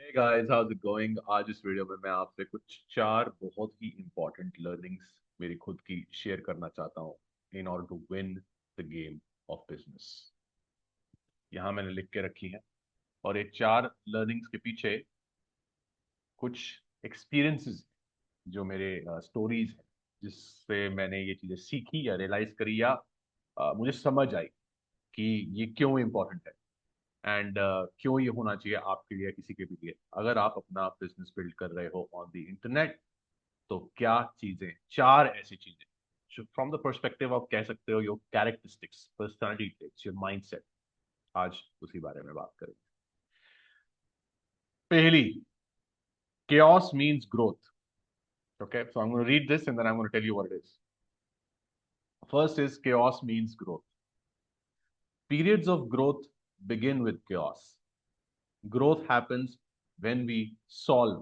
Hey guys, how's it going? आज इस video में मैं आपसे कुछ चार बहुत ही इंपॉर्टेंट लर्निंग्स मेरी खुद की शेयर करना चाहता हूँ in order to win the game of business. यहाँ मैंने लिख के रखी है और ये चार लर्निंग्स के पीछे कुछ एक्सपीरियंसेस जो मेरे स्टोरीज हैं जिससे मैंने ये चीजें सीखी या रियलाइज करी या मुझे समझ आई कि ये क्यों इंपॉर्टेंट है एंड क्यों ये होना चाहिए आपके लिए किसी के भी लिए अगर आप अपना बिजनेस बिल्ड कर रहे हो ऑन द इंटरनेट। तो क्या चीजें, चार ऐसी चीजें फ्रॉम द पर्सपेक्टिव आप कह सकते हो your characteristics, personality traits, your mindset, आज उसी बारे में बात करेंगे। पहली, chaos means growth. Okay, so I'm going to read this and then I'm going to tell you what it is. First is chaos means growth. Periods of growth begin with chaos. Growth happens when we solve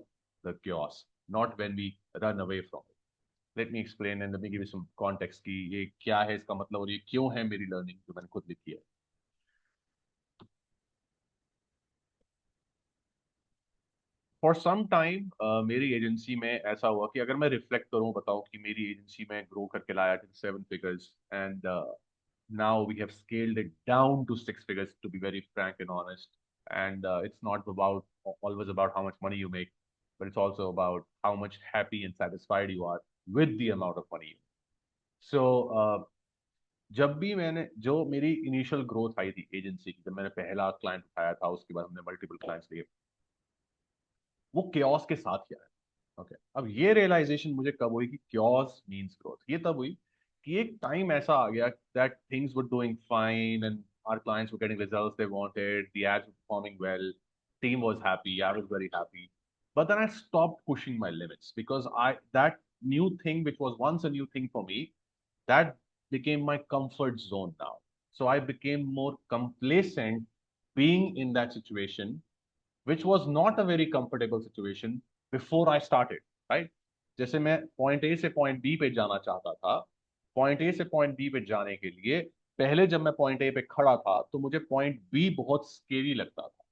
the chaos, not when we run away from it. Let me explain and let me give you some context कि ये क्या है, इसका मतलब और ये क्यों है मेरी लर्निंग जो मैंने खुद लिखी है। फॉर सम टाइम मेरी एजेंसी में ऐसा हुआ कि अगर मैं रिफ्लेक्ट करूं, बताऊं कि मेरी एजेंसी में ग्रो करके लाया था 7 figures and now we have scaled it down to 6 figures, to be very frank and honest. And it's not about always about how much money you make, but it's also about how much happy and satisfied you are with the amount of money you make. So जब भी मैंने, जो मेरी initial growth आई थी agency की, जब मैंने पहला क्लाइंट उठाया था, उसके बाद हमने मल्टीपल क्लाइंट्स लिए, वो केओस के साथ किया है। ओके, अब ये रियलाइजेशन मुझे कब हुई कि क्योस मींस ग्रोथ, ये तब हुई कि एक टाइम ऐसा आ गया that things were doing fine and our clients were getting results they wanted, the ads were performing well, team was happy, I was very happy. But then I stopped pushing my limits because that new thing which was once a new thing for me, that became my comfort zone now. So I became more complacent being in that situation, which was not a very comfortable situation before I started, right? जैसे मैं point A से point B पे जाना चाहता था, point A से point B पे जाने के लिए पहले जब मैं पॉइंट ए पे खड़ा था तो मुझे पॉइंट बी बहुत स्केरी लगता था,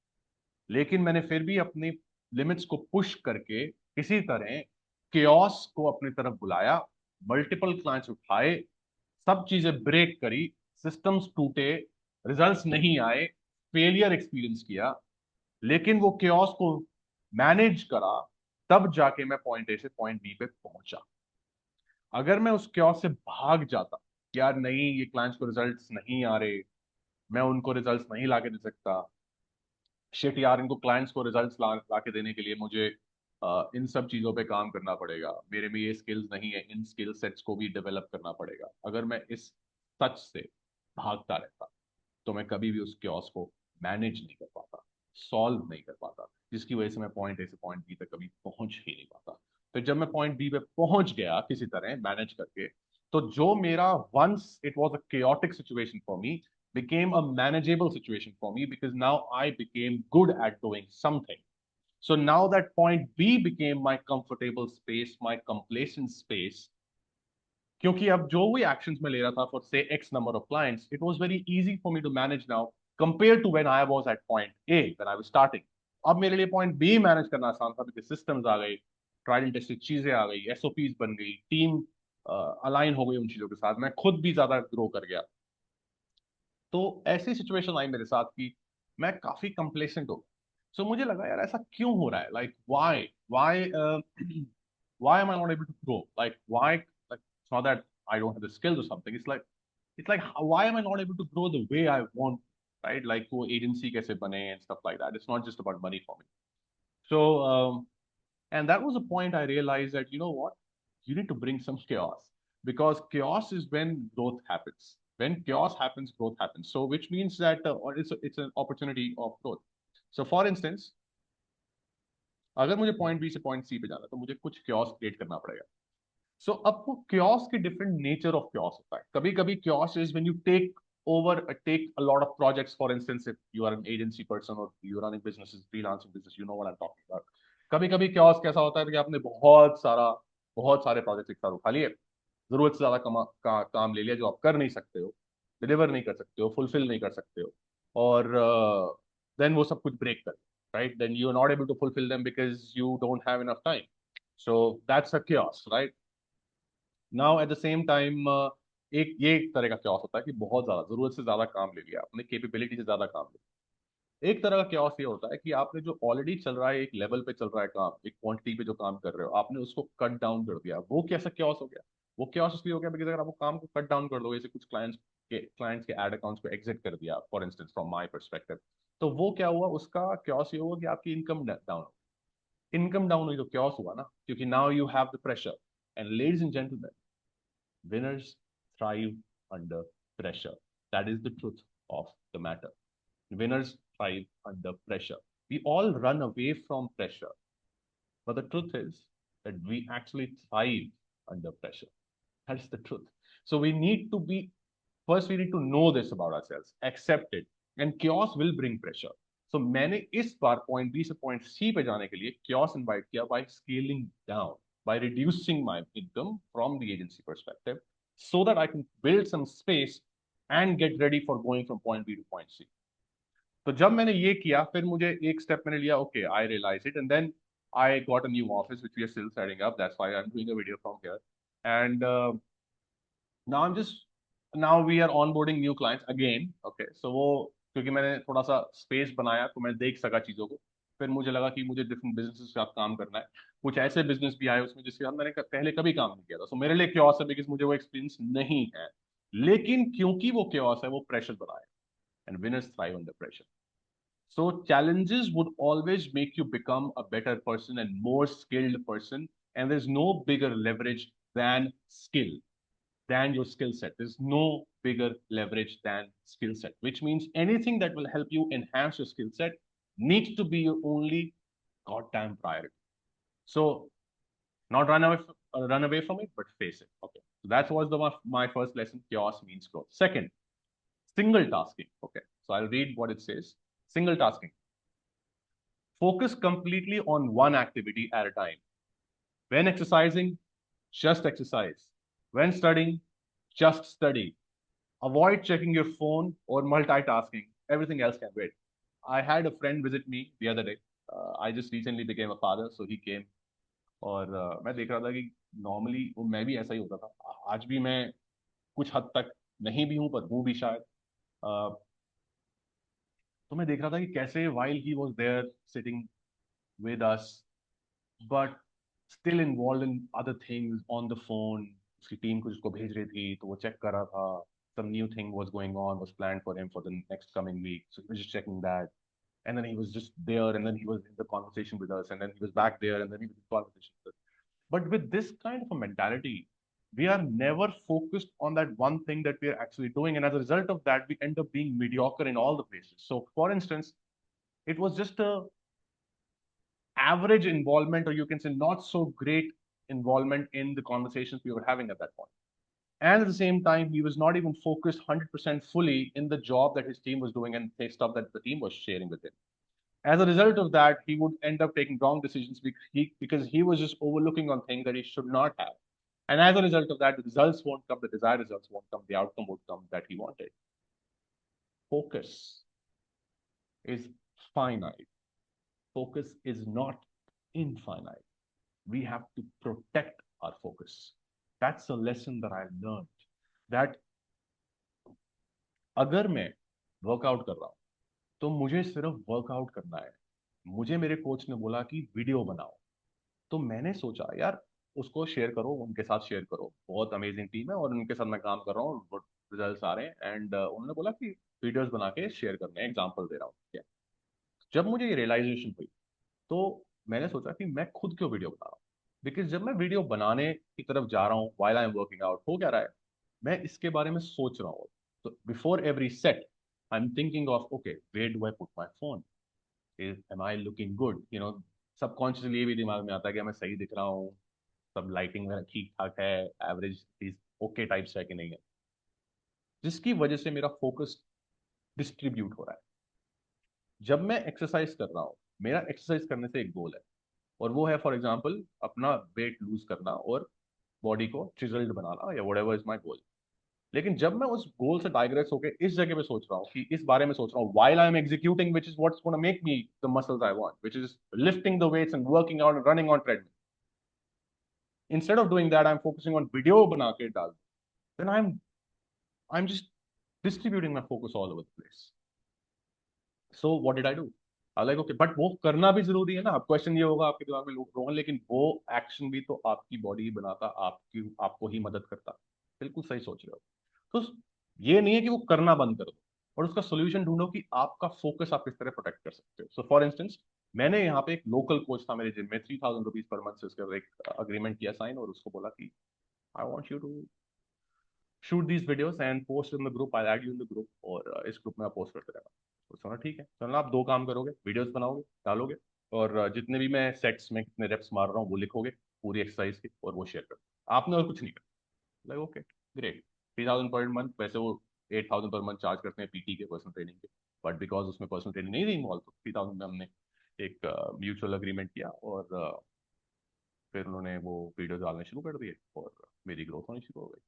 लेकिन मैंने फिर भी अपनी लिमिट्स को पुश करके किसी तरह केओस को अपनी तरफ बुलाया, मल्टीपल क्लाइंट्स उठाए, सब चीजें ब्रेक करी, सिस्टम्स टूटे, रिजल्ट्स नहीं आए, फेलियर एक्सपीरियंस किया, लेकिन वो केओस को मैनेज करा, तब जाके मैं पॉइंट ए से पॉइंट बी पे पहुंचा। अगर मैं उस केओस से भाग जाता कि यार नहीं, ये क्लाइंट्स को रिजल्ट्स नहीं आ रहे, मैं उनको रिजल्ट्स नहीं लाके दे सकता, शिट यार, इनको क्लाइंट्स को रिजल्ट्स ला के देने के लिए मुझे इन सब चीजों पे काम करना पड़ेगा, मेरे में ये स्किल्स नहीं है, इन स्किल सेट्स को भी डेवलप करना पड़ेगा। अगर मैं इस सच से भागता रहता तो मैं कभी भी उस क्योस को मैनेज नहीं कर पाता, सॉल्व नहीं कर पाता, जिसकी वजह से मैं पॉइंट ए से पॉइंट बी तक कभी पहुंच ही नहीं पाता। तो जब मैं पॉइंट बी पे पहुंच गया किसी तरह मैनेज करके, तो जो मेरा once it was a chaotic situation for me became a manageable situation for me because now I became good at doing something. So now that point B became my comfortable space, my complacent space, क्योंकि अब जो भी actions मैं ले रहा था for say X number of clients, it was very easy for me to manage now compare to when I was at point A, when I was starting. अब मेरे लिए पॉइंट बी मैनेज करना आसान था बिकॉज सिस्टम्स आ गए, tried and tested चीजें आ गई, SOPs बन गई, टीम अलाइन हो गई उन चीजों के साथ, मैं खुद भी ज्यादा ग्रो कर गया। तो ऐसी सिचुएशन आई मेरे साथ कि मैं काफी कंप्लेसेंट हो गया। सो मुझे लगा यार ऐसा क्यों हो रहा है, like why why why am I not able to grow? Like why? Like it's not that I don't have the skills or something. It's like why am I not able to grow the way I want? Right? Like वो agency कैसे बने and stuff like that. It's not just about money for me. So and that was a point I realized that, you know what, you need to bring some chaos, because chaos is when growth happens. When chaos happens, growth happens. So which means that it's an opportunity of growth. So for instance, अगर मुझे point B से point सी पे जाना है, तो मुझे कुछ chaos create करना पड़ेगा। सो अब वो क्योस के डिफरेंट नेचर ऑफ क्योस होता है। कभी कभी chaos is when you take a lot of projects, for instance if you are an agency person और you running business, freelancing business, you know what I am talking about. कभी कभी chaos कैसा होता है कि आपने बहुत सारे प्रोजेक्ट्स एक साथ उठा लिए, जरूरत से ज्यादा काम ले लिया जो आप कर नहीं सकते हो, डिलीवर नहीं कर सकते हो, फुलफिल नहीं कर सकते हो, और देन वो सब कुछ ब्रेक कर, right? Then you're not able to fulfill them because you don't have enough time. So that's a chaos, right? Now at the same time, एक तरह का chaos होता है कि बहुत ज्यादा जरूरत से ज्यादा काम ले लिया आपने, कैपेबिलिटी से ज्यादा काम ले लिया। एक तरह का chaos ये होता है कि आपने जो ऑलरेडी चल रहा है, एक लेवल पे चल रहा है काम, एक क्वांटिटी पे जो काम कर रहे हो, आपने उसको कट डाउन कर दिया। वो कैसा chaos हो गया? वो chaos इसलिए हो गया बिकॉज अगर आप वो काम को कट डाउन कर दोगे, जैसे कुछ क्लाइंट्स के एड अकाउंट्स को एग्जिट कर दिया for instance from my perspective, तो वो क्या हुआ, उसका chaos ये हुआ कि आपकी इनकम डाउन हुई, तो chaos हुआ ना, क्योंकि now you have the pressure. And ladies and gentleman, winners thrive under pressure. That is the truth of the matter. Winners thrive under pressure. We all run away from pressure. But the truth is that we actually thrive under pressure. That's the truth. So we need to be, first we need to know this about ourselves, accept it, and chaos will bring pressure. So मैंने इस बार point B से point सी पे जाने के लिए chaos invite किया by scaling down, by reducing my income from the agency perspective, so that I can build some space and get ready for going from point B to point C. तो जब मैंने ये किया, फिर मुझे एक step मैंने लिया, okay I realise it, and then I got a new office which we are still setting up. That's why I'm doing a video from here. And now I'm just now we are onboarding new clients again. Okay, so वो क्योंकि मैंने थोड़ा सा space बनाया तो मैं देख सका चीजों को, फिर मुझे लगा कि मुझे डिफरेंट बिजनेस के साथ काम करना है। कुछ ऐसे बिजनेस भी आए उसमें जिसके साथ मैंने पहले कभी काम नहीं किया था, सो मेरे लिए क्योस है बिकॉज मुझे वो एक्सपीरियंस नहीं है। लेकिन क्योंकि वो क्योस है, वो प्रेशर बनाए, and winners thrive under pressure. So challenges would always make you become a better person and more skilled person. And there's no bigger leverage than skill, than your skill set. There's no bigger leverage than skill set, which means anything that will help you enhance your skill set needs to be your only goddamn priority. So not run away from it, but face it. Okay. So that was my first lesson. Chaos means growth. Second, single tasking. Okay. So I'll read what it says. Single tasking. Focus completely on one activity at a time. When exercising, just exercise. When studying, just study. Avoid checking your phone or multitasking. Everything else can wait. I had a friend visit me the other day. I just recently became a father, so he came. और मैं देख रहा था कि normally वो मैं भी ऐसा ही होता था, आज भी मैं कुछ हद तक नहीं भी हूँ पर हूँ भी शायद। तो मैं देख रहा था कि कैसे while he was there sitting with us, but still involved in other things on the phone. उसकी टीम कुछ उसको भेज रही थी तो वो चेक कर रहा था, some new thing was going on, was planned for him for the next coming week, so he was just checking that. And then he was just there, and then he was in the conversation with us, and then he was back there, and then he was in the conversation with us. But with this kind of a mentality, we are never focused on that one thing that we are actually doing, and as a result of that, we end up being mediocre in all the places. So for instance, it was just a average involvement, or you can say not so great involvement in the conversations we were having at that point. And at the same time, he was not even focused 100% fully in the job that his team was doing and the stuff that the team was sharing with him. As a result of that, he would end up taking wrong decisions because he was just overlooking on things that he should not have. And as a result of that, the results won't come, the desired results won't come, the outcome won't come that he wanted. Focus is finite. Focus is not infinite. We have to protect our focus. That's a lesson that I learned. That अगर मैं workout कर रहा हूँ तो मुझे सिर्फ workout करना है। मुझे मेरे कोच ने बोला कि वीडियो बनाओ, तो मैंने सोचा यार उसको शेयर करो, उनके साथ शेयर करो, बहुत अमेजिंग टीम है और उनके साथ मैं काम कर रहा हूँ, रिजल्ट्स आ रहे हैं। एंड उन्होंने बोला कि वीडियोस बना के शेयर करने हैं, एग्जांपल दे रहा हूँ। जब मुझे ये रियलाइजेशन हुई तो मैंने सोचा कि मैं खुद क्यों वीडियो बना रहा हूँ, बिकॉज जब मैं वीडियो बनाने की तरफ जा रहा हूँ while I am working out, हो क्या रहा है, मैं इसके बारे में सोच रहा हूँ। तो before every set I am thinking of okay where do I put my phone, am I looking good, subconsciously ये भी दिमाग में आता है कि मैं सही दिख रहा हूँ, सब लाइटिंग वगैरह ठीक ठाक है, एवरेज इज ओके टाइप से है कि नहीं है, जिसकी वजह से मेरा फोकस डिस्ट्रीब्यूट हो रहा है। जब मैं एक्सरसाइज कर रहा हूँ, मेरा एक्सरसाइज करने से एक गोल है, और वो है फॉर एग्जाम्पल अपना वेट लूज करना और बॉडी को चिजल्ड बनाना, या व्हाटएवर इज माय गोल। लेकिन जब मैं उस गोल से डाइग्रेस होकर इस जगह पे सोच रहा हूँ कि इस बारे में सोच रहा हूँ while I am executing which is what's gonna make me the muscles I want which is lifting the weights and working out and running on treadmill, instead of doing that I am focusing on video बना के डाल, then I am just distributing my focus all over the place. So what did I do? I like okay, but वो करना भी जरूरी है ना. अब क्वेश्चन ये होगा आपके दिमाग में, रोहन लेकिन वो एक्शन भी तो आपकी बॉडी ही बनाता, आपकी आपको ही मदद करता. बिल्कुल सही सोच रहे हो. तो ये नहीं है कि वो करना बंद कर दो, और उसका सोल्यूशन ढूंढो कि आपका फोकस आप किस तरह प्रोटेक्ट कर सकते हो. सो फॉर इंस्टेंस, मैंने यहाँ पे एक लोकल कोच था मेरे जिम में, ₹3,000 पर मंथ से उसका एक अग्रीमेंट किया साइन, और उसको बोला कि I want you to shoot these videos and post in the group, I add you in the group, और इस ग्रुप में आप पोस्ट करते रहना. तो सुना ठीक है, चलना आप दो काम करोगे, वीडियोस बनाओगे डालोगे, और जितने भी मैं सेट्स में कितने रेप्स मार रहा हूँ वो लिखोगे पूरी एक्सरसाइज की, और वो शेयर करो. आपने और कुछ नहीं करना. Like okay, great. 3,000 per month, वैसे वो 8,000 पर मंथ चार्ज करते हैं पीटी के पर्सनल ट्रेनिंग के, बट बिकॉज उसमें पर्सनल ट्रेनिंग नहीं थी इन्वॉल्व, तो 3,000 में हमने एक म्यूचुअल अग्रीमेंट किया, और फिर उन्होंने वो वीडियो डालने शुरू कर दिए, और मेरी ग्रोथ होनी शुरू हो गई.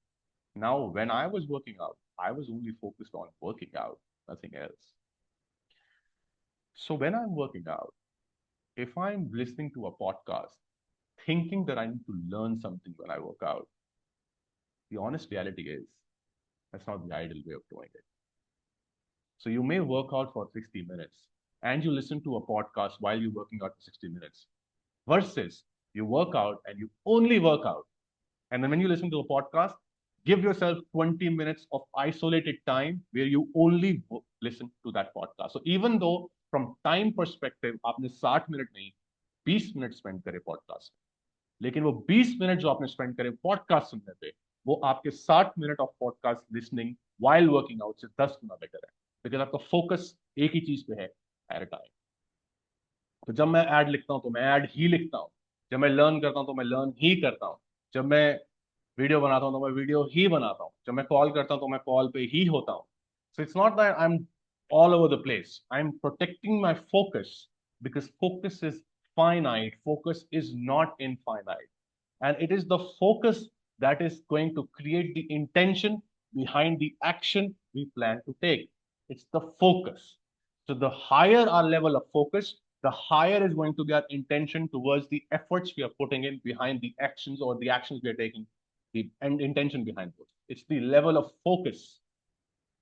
Now, when I was working out, I was only focused on working out, nothing else. So when I'm working out, if I'm listening to a podcast, thinking that I need to learn something when I work out, the honest reality is that's not the ideal way of doing it. So you may work out for 60 minutes and you listen to a podcast while you're working out for 60 minutes, versus you work out and you only work out. And then when you listen to a podcast, give yourself 20 minutes of isolated time where you only listen to that podcast. So even though from time perspective आपने 60 minute नहीं 20 minute spend करे podcast, लेकिन वो 20 minute जो आपने spend करे podcast सुनने पे, वो आपके 60 minute of podcast listening while working out से 10 गुना बेटर है, बिकॉज आपका फोकस एक ही चीज पे है एट अ टाइम. तो जब मैं ऐड लिखता हूँ तो मैं ऐड ही लिखता हूँ, जब मैं लर्न करता हूँ तो मैं लर्न ही करता हूँ, जब मैं वीडियो बनाता हूँ तो मैं वीडियो ही बनाता हूँ, जब मैं कॉल करता हूँ तो मैं कॉल पे ही होता हूँ. So it's not that I am all over the place, I am protecting my focus, because focus is finite, focus is not infinite, and it is the focus that is going to create the intention behind the action we plan to take. It's the focus. So the higher our level of focus, the higher is going to be our intention towards the efforts we are putting in behind the actions, or the actions we are taking, the and intention behind those. It's the level of focus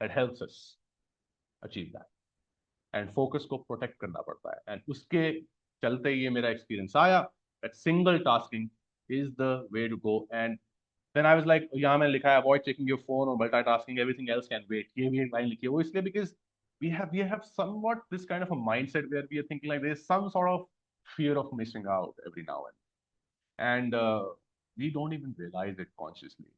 that helps us achieve that. And focus को protect करना पड़ता है. And उसके चलते ये मेरा experience आया that single tasking is the way to go. And then I was like, यहाँ मैंने लिखा है avoid checking your phone or multitasking, everything else can wait. ये भी एक line लिखी है वो इसलिए because we have somewhat this kind of a mindset where we are thinking like there's some sort of fear of missing out every now and we don't even realize it consciously.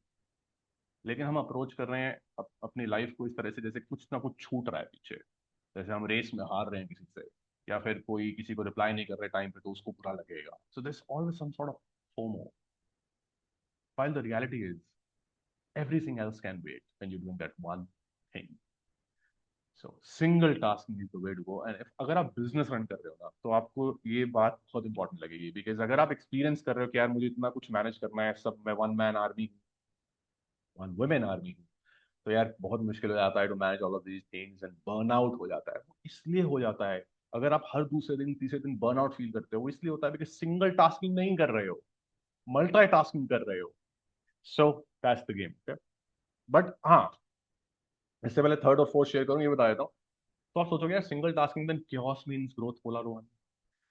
लेकिन हम approach कर रहे हैं अपनी life को इस तरह से जैसे कुछ ना कुछ छूट रहा है पीछे, जैसे हम रेस में हार रहे हैं किसी से, या फिर कोई किसी को रिप्लाई नहीं कर रहे टाइम पे तो उसको बुरा लगेगा. So this always some sort of FOMO, while the reality is everything else can wait when you're doing that one thing. So single tasking is the way to go. And if अगर आप business run कर रहे हो ना तो आपको ये बात बहुत इंपॉर्टेंट लगेगी, बिकॉज अगर आप एक्सपीरियंस कर रहे हो कि यार मुझे इतना कुछ मैनेज करना है, सब मैं one man army, one women army, तो यार बहुत मुश्किल हो जाता है to manage all of these things and burn out हो जाता है. वो इसलिए हो जाता है, अगर आप हर दूसरे दिन तीसरे दिन बर्न आउट फील करते हो, वो इसलिए होता है बिकॉज सिंगल टास्किंग नहीं कर रहे हो, मल्टी टास्किंग कर रहे हो. So that's the game. But हाँ, इससे पहले थर्ड और फोर्थ शेयर करूँ ये बता देता हूँ. तो आप सोचोगे यार single tasking then chaos means growth, बोला रोहन.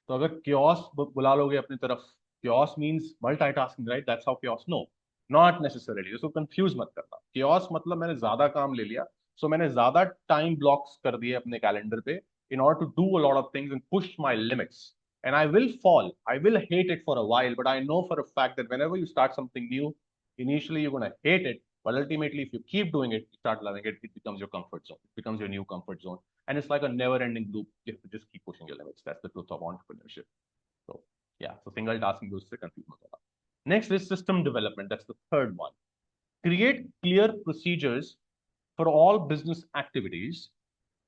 तो अगर क्योस बुला लोगे अपनी तरफ, chaos means multitasking, right? That's how chaos. No, not necessarily. उसको कंफ्यूज मत करना. क्योस मतलब मैंने ज्यादा काम ले लिया, सो मैंने ज्यादा टाइम ब्लॉक्स कर दिए अपने कैलेंडर पे in order to do a lot of things and push my limits. And I will fall, I will hate it for a while, but I know for a fact that whenever you start something new, initially you're going to hate it, but ultimately if you keep doing it, you start loving it, it becomes your comfort zone, it becomes your new comfort zone. And it's like a never ending loop. You have to just keep pushing your limits. That's the truth of entrepreneurship. So yeah, so single tasking goes to confuse. Next is system development. That's the third one. Create clear procedures for all business activities.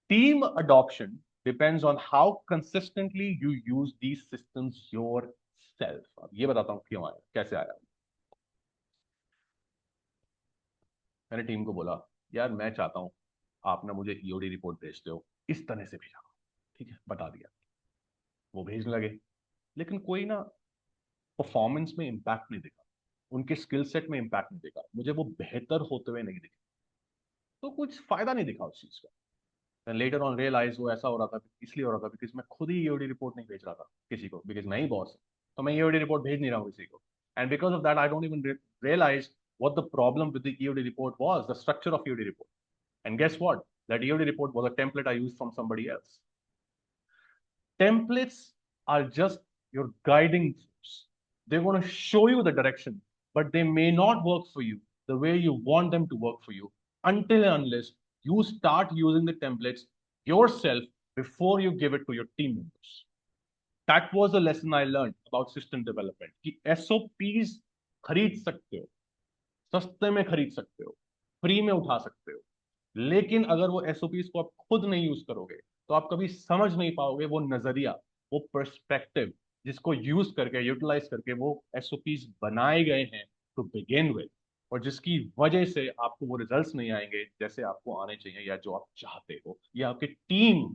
Team adoption depends on how consistently you use these systems yourself. अब ये बताता हूँ क्यों आया, कैसे आया. मैंने team को बोला, यार मैं चाहता हूँ आप ना मुझे ईओडी रिपोर्ट भेजते हो, इस तरह से भेजा। ठीक है, बता दिया। वो भेजने लगे, लेकिन कोई ना परफॉर्मेंस में इम्पैक्ट नहीं दिखा, उनके स्किल सेट में इम्पैक्ट नहीं दिखा, मुझे वो बेहतर होते हुए नहीं दिखे। तो कुछ फायदा नहीं दिखा उस चीज का। लेटर ऑन रियलाइज वो ऐसा हो रहा था, इसलिए हो रहा था बिकॉज मैं खुद ही ईओडी रिपोर्ट नहीं भेज रहा था किसी को, बिकॉज मैं ही बॉस हूँ। तो मैं ईओडी रिपोर्ट भेज नहीं रहा हूँ किसी को, and because of that I don't even realize what the problem with the EOD report was, the structure of EOD report. And guess what? That EOD report was a template I used from somebody else. Templates are just your guiding force. They're going to show you the direction, but they may not work for you the way you want them to work for you until and unless you start using the templates yourself before you give it to your team members. That was a lesson I learned about system development कि SOPs खरीद सकते हो, सस्ते में खरीद सकते हो, free में उठा सकते हो, लेकिन अगर वो एसओपीज को आप खुद नहीं यूज करोगे तो आप कभी समझ नहीं पाओगे वो नजरिया, वो पर्सपेक्टिव जिसको यूज करके, यूटिलाइज करके वो एसओपीज बनाए गए हैं टू बिगिन विद, और जिसकी वजह से आपको वो रिजल्ट्स नहीं आएंगे जैसे आपको आने चाहिए या जो आप चाहते हो, या आपकी टीम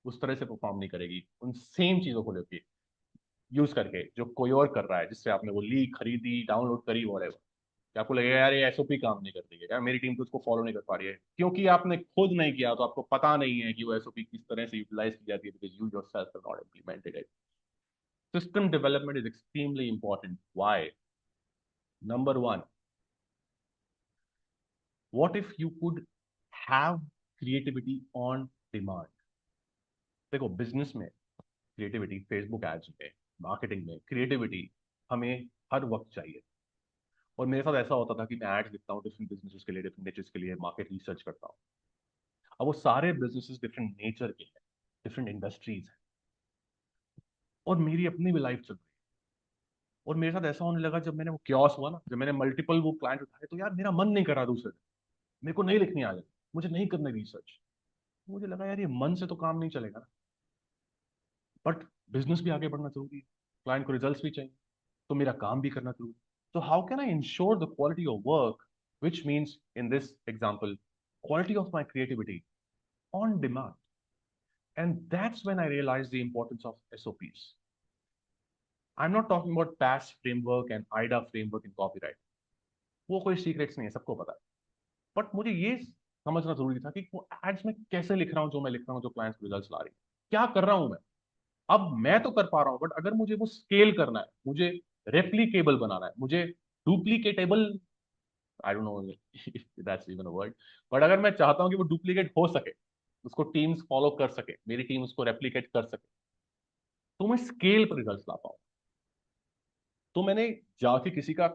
उस तरह से परफॉर्म नहीं करेगी उन सेम चीजों को लेके यूज करके जो कोई और कर रहा है, जिससे आपने वो ली, खरीदी, डाउनलोड करी, वो कि आपको लगेगा यार ये एसओपी काम नहीं करती है, यार मेरी टीम तो उसको फॉलो नहीं कर पा रही है, क्योंकि आपने खुद नहीं किया तो आपको पता नहीं है कि वो एसओपी किस तरह से यूटिलाइज की जाती है, because you yourself have not implemented it. System development is extremely important. Why? Number one, what if you could have creativity on demand? देखो, बिजनेस में क्रिएटिविटी, फेसबुक एड्स में, मार्केटिंग में क्रिएटिविटी हमें हर वक्त चाहिए। और मेरे साथ ऐसा होता था कि मैं एड्स लिखता हूँ डिफरेंट बिजनेसेस के लिए, डिफरेंट निचेस के लिए, मार्केट रिसर्च करता हूँ। अब वो सारे बिजनेसेस डिफरेंट नेचर के हैं, डिफरेंट इंडस्ट्रीज हैं, और मेरी अपनी भी लाइफ चल रही है। और मेरे साथ ऐसा होने लगा जब मैंने वो क्योस हुआ ना, जब मैंने मल्टीपल वो क्लाइंट उठाए, तो यार मेरा मन नहीं कर रहा दूसरे दिन, मेरे को नहीं लिखनी आ रही, मुझे नहीं करना रिसर्च। मुझे लगा यार ये मन से तो काम नहीं चलेगा ना, बट बिजनेस भी आगे बढ़ना जरूरी है, क्लाइंट को रिजल्ट्स भी चाहिए, तो मेरा काम भी करना जरूरी है। तो how can I ensure the quality of work, which means in this example quality of my creativity on demand? And that's when I realized the importance of SOPs. I'm not talking about PAS framework and IDA framework in copyright. वो कोई secrets नहीं है, सबको पता है। But मुझे ये समझना जरूरी था कि वो एड्स में कैसे लिख रहा हूँ, जो मैं लिख रहा हूँ, जो क्लाइंट्स रिजल्ट्स ला रही है, क्या कर रहा हूँ मैं। अब मैं तो कर पा रहा हूँ, बट अगर मुझे वो स्केल करना है, मुझे रेप्लीकेबल बनाना है, मुझे duplicatable, I don't know if that's even a word, but अगर मैं चाहता हूँ कि वो डुप्लीकेट हो सके, उसको टीम्स फॉलो कर सके, मेरी टीम उसको रेप्लीकेट कर सके, तो मैं स्केल पर रिजल्ट्स ला पाऊँ। तो मैंने जाके किसी का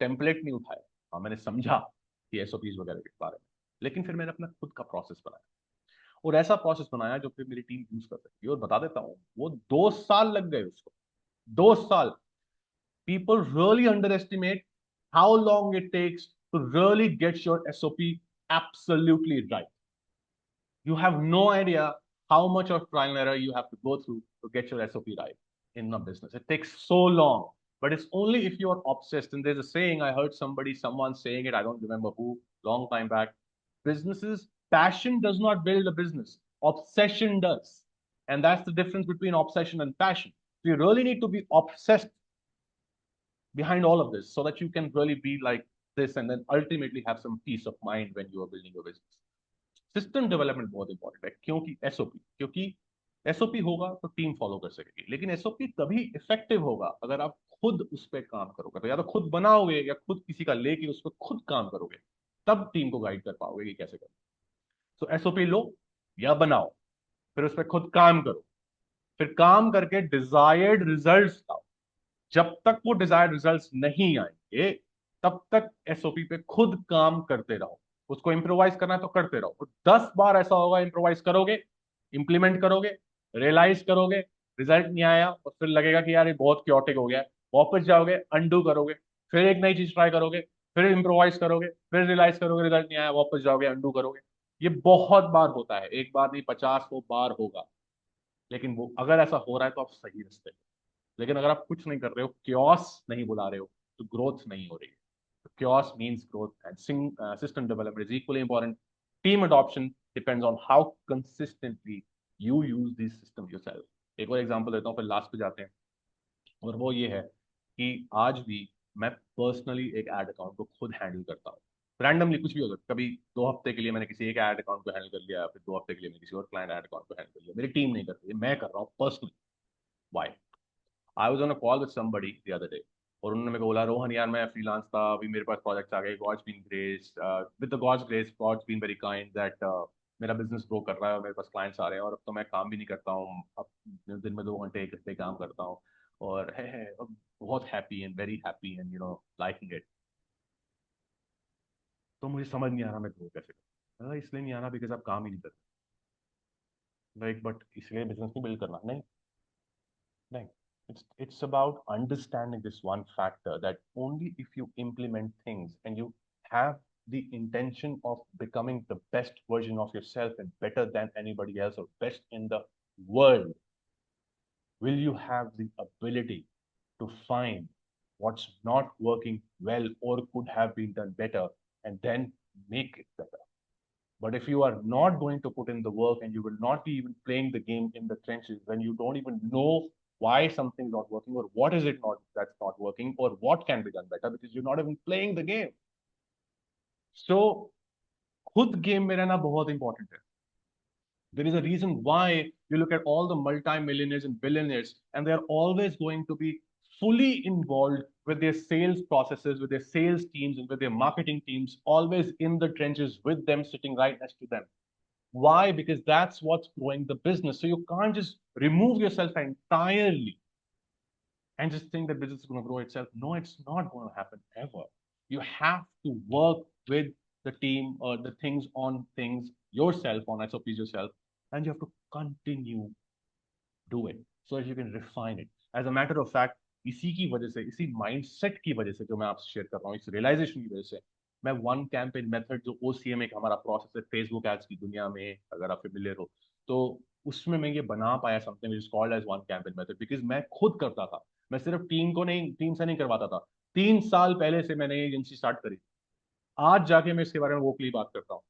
टेम्पलेट नहीं उठाया। हाँ, मैंने समझा कि एसओपीज वगैरह के बारे में, लेकिन फिर मैंने अपना खुद का प्रोसेस बनाया, और ऐसा प्रोसेस बनाया जो फिर मेरी टीम यूज कर सकती है। और बता देता हूँ, वो 2 साल लग गए उसको, 2 साल। People really underestimate how long it takes to really get your SOP absolutely right. You have no idea how much of trial and error you have to go through to get your SOP right in a business. It takes so long, but it's only if you are obsessed. And there's a saying, I heard someone saying it, I don't remember who, long time back. Businesses, passion does not build a business, obsession does. And that's the difference between obsession and passion. So you really need to be obsessed behind all of this so that you can really be like this and then ultimately have some peace of mind when you are building your business. System development बहुत important है, क्योंकि SOP, क्योंकि SOP होगा तो team follow कर सकेगी, लेकिन SOP तभी इफेक्टिव होगा अगर आप खुद उस पर काम करोगे। तो या तो खुद बनाओगे या खुद किसी का लेके उस पर खुद काम करोगे, तब टीम को गाइड कर पाओगे कि कैसे करो। तो एसओपी लो या बनाओ, फिर उस पर खुद काम करो, फिर काम करके डिजायर्ड रिजल्ट्स लाओ। जब तक वो डिजायर्ड रिजल्ट्स नहीं आएंगे, तब तक एसओपी पे खुद काम करते रहो। उसको इंप्रोवाइज करना है तो करते रहो। और 10 बार ऐसा होगा, इंप्रोवाइज करोगे, इंप्लीमेंट करोगे, रियलाइज करोगे, रिजल्ट नहीं आया, और फिर लगेगा कि यार ये बहुत क्योटिक हो गया है, वापस जाओगे, अंडू करोगे, फिर एक नई चीज ट्राई करोगे, फिर इंप्रोवाइज करोगे, फिर रियलाइज करोगे, रिजल्ट नहीं आया, वापस जाओगे, अंडू करोगे। ये बहुत बार होता है, एक बार नहीं, 50 100 बार होगा। लेकिन वो अगर ऐसा हो रहा है तो आप सही रास्ते, लेकिन अगर आप कुछ नहीं कर रहे हो, क्योस नहीं बुला रहे हो, तो ग्रोथ नहीं हो रही है। chaos means growth, and system development is equally important. Team adoption depends on how consistently you use these systems yourself. एक और एग्जांपल देता हूँ, फिर लास्ट पे जाते हैं, और वो ये है कि आज भी मैं पर्सनली एक एड अकाउंट को खुद हैंडल करता हूँ। रैंडमली कुछ भी हो सकता है, कभी 2 हफ्ते के लिए मैंने किसी एक एड अकाउंट को हैंडल कर लिया, फिर 2 हफ्ते के लिए मैंने किसी और क्लाइंट एड अकाउंट को हैंडल कर लिया। मेरी टीम नहीं कर रही है, मैं कर रहा हूँ personally. Why? I was on a call with somebody the other day, और उन्होंने मेरे को बोला, रोहन यार मैं फ्रीलांस था, अभी मेरे पास प्रोजेक्ट्स आ गए, God's been grace, with the God's grace, God's been very kind that मेरा बिजनेस ग्रो कर रहा है और मेरे पास क्लाइंट्स आ रहे हैं, और अब तो मैं काम भी नहीं करता हूँ, अब दिन में 2 घंटे 1 घंटे काम करता हूँ, और है अब बहुत happy and very happy and liking it. तो मुझे समझ नहीं आ रहा मैं ग्रो कैसे करूँ। इसलिए नहीं आ रहा बिकॉज आप काम ही नहीं करते। लाइक बट इसलिए बिजनेस नहीं बिल्ड करना नहीं, नहीं, it's about understanding this one factor, that only if you implement things and you have the intention of becoming the best version of yourself and better than anybody else or best in the world, will you have the ability to find what's not working well or could have been done better and then make it better. But if you are not going to put in the work and you will not be even playing the game in the trenches, when you don't even know why something's not working or what is it not that's not working or what can be done better, because you're not even playing the game. So खुद game में रहना बहुत important है. There is a reason why you look at all the multi-millionaires and billionaires, and they're always going to be fully involved with their sales processes, with their sales teams, and with their marketing teams, always in the trenches with them, sitting right next to them. Why? Because that's what's growing the business. So you can't just remove yourself entirely and just think that business is going to grow itself. No, it's not going to happen ever. You have to work with the team or the things on things yourself, on SOPs yourself, and you have to continue do it so that you can refine it. As a matter of fact, इसी की वजह से, इसी mindset की वजह से जो मैं आपसे शेयर कर रहा हूँ, इस रियलाइजेशन की वजह से मैं वन कैंपेन मेथड, जो OCM एक हमारा प्रोसेस है फेसबुक एड्स की दुनिया में, अगर आप फेमिलियर हो तो उसमें मैं ये बना पाया something which is called as one campaign method, because मैं खुद करता था। मैं सिर्फ टीम से नहीं करवाता था। 3 साल पहले से मैंने ये एजेंसी स्टार्ट करी। आज जाके मैं इसके बारे में वोकली बात करता हूँ।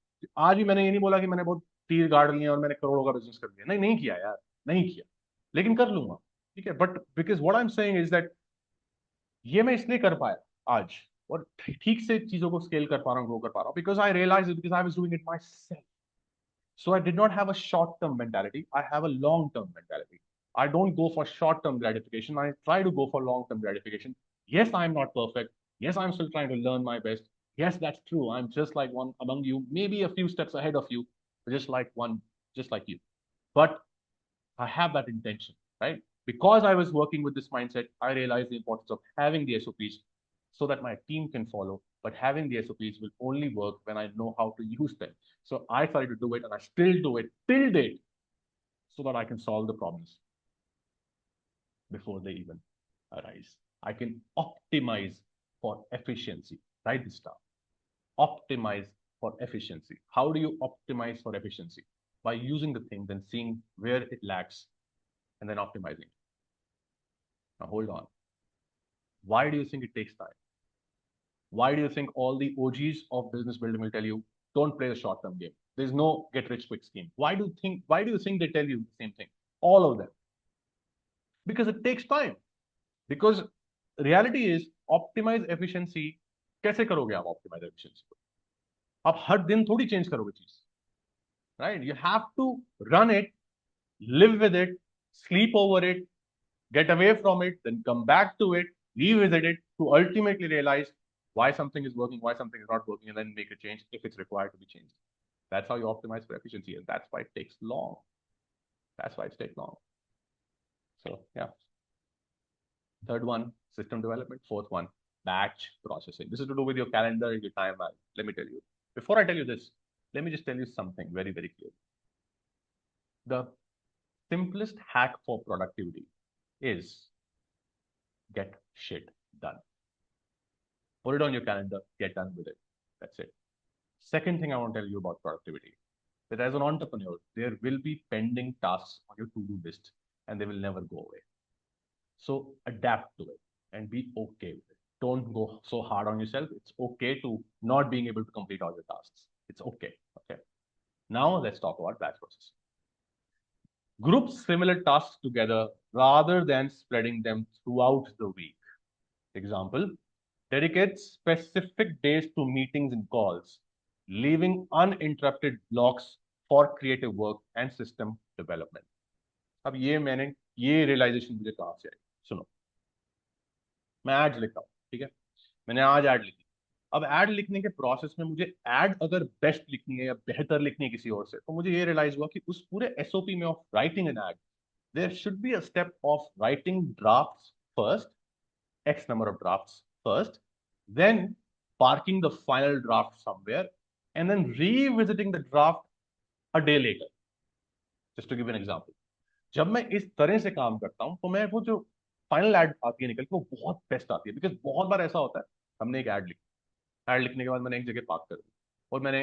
आज भी मैंने ये नहीं बोला कि मैंने बहुत तीर गाड़ लिए और मैंने करोड़ों का बिजनेस कर लिया, नहीं, नहीं किया यार, नहीं किया, लेकिन कर लूंगा, ठीक है। But because what I am saying is that ये मैं इसलिए कर पाया आज, और ठीक से चीजों को स्केल कर पा रहा हूँ, ग्रो कर पा रहा हूँ, because I realise it, because I was doing it myself. So I did not have a short-term mentality. I have a long-term mentality. I don't go for short-term gratification. I try to go for long-term gratification. Yes, I'm not perfect. Yes, I'm still trying to learn my best. Yes, that's true. I'm just like one among you, maybe a few steps ahead of you, just like you. But I have that intention, right? Because I was working with this mindset, I realized the importance of having the SOPs so that my team can follow. But having the SOPs will only work when I know how to use them. So I try to do it, and I still do it till date so that I can solve the problems before they even arise. I can optimize for efficiency. Write this down. Optimize for efficiency. How do you optimize for efficiency? By using the thing, then seeing where it lacks, and then optimizing. Now hold on. Why do you think it takes time? Why do you think all the OGs of business building will tell you, don't play the short-term game? There's no get rich quick scheme. Why do you think they tell you the same thing? All of them. Because it takes time. Because reality is optimize efficiency. कैसे करोगे आप optimize efficiency को? आप हर दिन थोड़ी change करोगे चीज. Right? You have to run it, live with it, sleep over it, get away from it, then come back to it, revisit it to ultimately realize why something is working, why something is not working, and then make a change if it's required to be changed. That's how you optimize for efficiency, and that's why it takes long. That's why it takes long. So yeah. Third one, system development. Fourth one, batch processing. This is to do with your calendar, your timeline. Let me tell you. Before I tell you this, let me just tell you something very, very clear. The simplest hack for productivity is get shit done. Put it on your calendar, get done with it. That's it. Second thing I want to tell you about productivity, that as an entrepreneur, there will be pending tasks on your to-do list and they will never go away. So adapt to it and be okay with it. Don't go so hard on yourself. It's okay to not being able to complete all your tasks. It's okay. Okay. Now let's talk about batch process. Group similar tasks together rather than spreading them throughout the week. Example, dedicate specific days to meetings and calls, leaving uninterrupted blocks for creative work and system development. अब ये realisation मुझे कहाँ से आई? सुनो, मैं ads लिखता हूँ, ठीक है? मैंने आज ऐड लिखी। अब ऐड लिखने के प्रोसेस में मुझे ऐड अगर बेस्ट लिखनी है या बेहतर लिखनी है किसी और से, तो मुझे ये रियलाइज हुआ कि उस पूरे एसओपी में of writing an add, there should be a step of writing drafts first, X number of drafts first, then parking the final draft somewhere, and then revisiting the draft a day later. Just to give an example. जब मैं इस तरह से काम करता हूं तो मैं वो जो फाइनल एड आती है निकल के, वो बहुत बेस्ट आती है। बिकॉज बहुत बार ऐसा होता है, हमने एक ऐड लिखी, ऐड लिखने के बाद मैंने एक जगह पार्क कर दी, और मैंने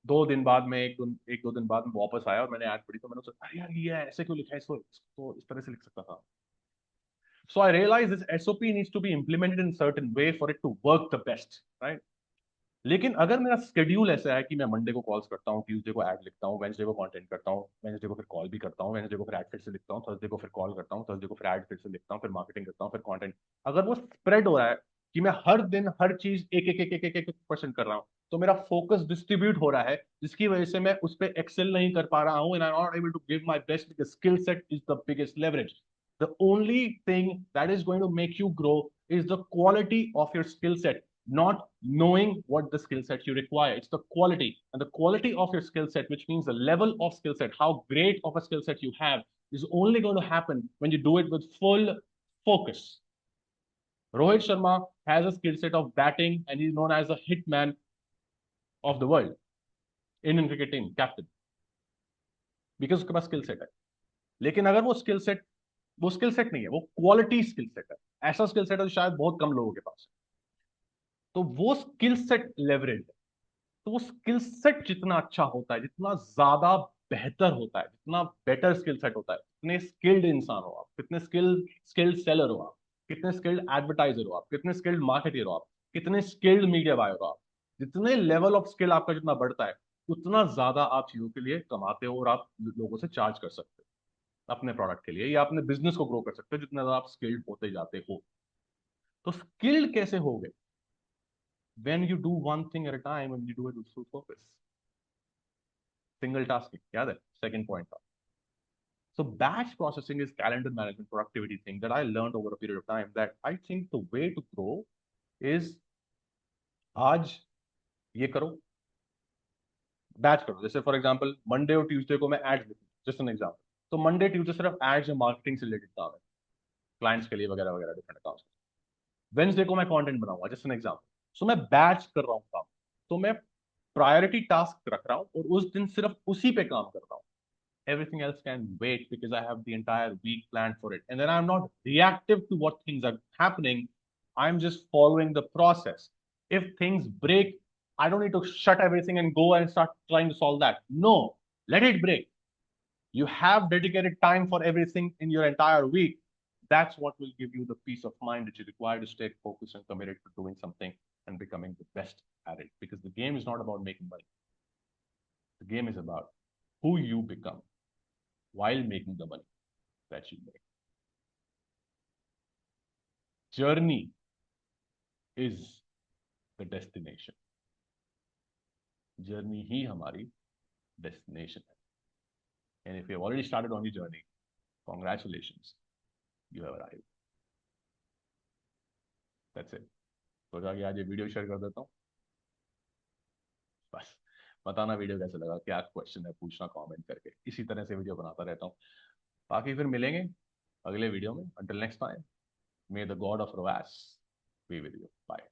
2 दिन बाद में एक दो दिन बाद में वापस आया और मैंने ऐड पढ़ी, तो मैंने सोचा अरे यार ये ऐसे क्यों लिखा है, इसको इस तरह से लिख सकता था। So I realized this SOP needs to be implemented in a certain way for it to work the best, right? लेकिन अगर मेरा स्केड्यूल ऐसा है कि मैं मंडे को कॉल्स करता हूँ, ट्यूसडे को ऐड लिखता हूँ, वेंसडे को कंटेंट करता हूँ, वेंसडे को फिर कॉल भी करता हूँ, वेंसडे को फिर ऐड फिर से लिखता हूँ, थर्सडे को फिर कॉल करता हूँ, थर्सडे को फिर ऐड फिर से लिखता हूँ, फिर मार्केटिंग करता हूँ, फिर कंटेंट, अगर वो स्प्रेड हो रहा है कि मैं हर दिन हर चीज एक एक एक एक एक एक परसेंट कर रहा हूँ, तो मेरा फोकस डिस्ट्रीब्यूट हो रहा है, जिसकी वजह से मैं उस पर एक्सेल नहीं कर पा रहा हूँ, and I am not able to give my best because skill set is the biggest leverage. The only thing that is going to make you grow is the quality of your skill set, not knowing what the skill set you require. It's the quality, and the quality of your skill set, which means the level of skill set, how great of a skill set you have, is only going to happen when you do it with full focus. Rohit Sharma has a skill set of batting, and he's known as the hitman of the world, Indian cricket team captain, because उसके पास skill set है। लेकिन अगर वो skill set नहीं है, वो quality skill set है, ऐसा स्किल सेट है जो शायद बहुत कम लोगों के पास है, तो वो स्किल सेट लेवरेज है। तो वो स्किल सेट जितना अच्छा होता है, जितना ज्यादा बेहतर होता है, जितना बेटर स्किल सेट होता है, कितने स्किल्ड इंसान हो आप, कितने स्किल्ड सेलर हो आप, कितने स्किल्ड एडवर्टाइजर हो आप, कितने स्किल्ड मार्केटर हो आप, कितने स्किल्ड मीडिया बायर हो आप, जितने लेवल ऑफ स्किल आपका जितना बढ़ता है, उतना ज्यादा आप चीजों के लिए कमाते हो और आप लोगों से चार्ज कर सकते हो अपने प्रोडक्ट के लिए, या अपने बिजनेस को ग्रो कर सकते हो जितना ज्यादा आप स्किल्ड होते जाते हो। तो स्किल्ड कैसे हो गए? when you do one thing at a time and you do it with full focus. Single tasking, याद है? Second point था. So batch processing is calendar management productivity thing that I learned over a period of time, that I think the way to grow is आज ये करो, batch करो। जैसे for example Monday और Tuesday को मैं ads लिखूं, जस्ट एन एग्जांपल, तो मंडे ट्यूसडे सिर्फ एड्स या मार्केटिंग से रिलेटेड काम है, क्लाइंट्स के लिए वगैरह वगैरह डिफरेंट अकाउंट्स। वेंसडे को मैं कंटेंट बनाऊंगा, जस्ट एन एग्जांपल। सो मैं बैच कर रहा हूँ काम, तो मैं प्रायोरिटी टास्क रख रहा हूँ और उस दिन सिर्फ उसी पे काम कर रहा हूँ। Everything else can wait because I have the entire week planned for it. And then I'm not reactive to what things are happening. I'm just following the process. If things break, I don't need to shut everything and go and start trying to solve that. No, let it break. You have dedicated time for everything in your entire week. That's what will give you the peace of mind that you require to stay focused and committed to doing something and becoming the best at it. Because the game is not about making money. The game is about who you become while making the money that you make. Journey is the destination. Journey ही हमारी destination है. And if you have already started on your journey, congratulations, you have arrived. That's it. सोचा कि आज ये video share कर देता हूँ, बस। बताना वीडियो कैसे लगा, क्या क्वेश्चन है, पूछना कमेंट करके। इसी तरह से वीडियो बनाता रहता हूँ। बाकी फिर मिलेंगे अगले वीडियो में। Until next time, may the God of Rovas be with you. Bye.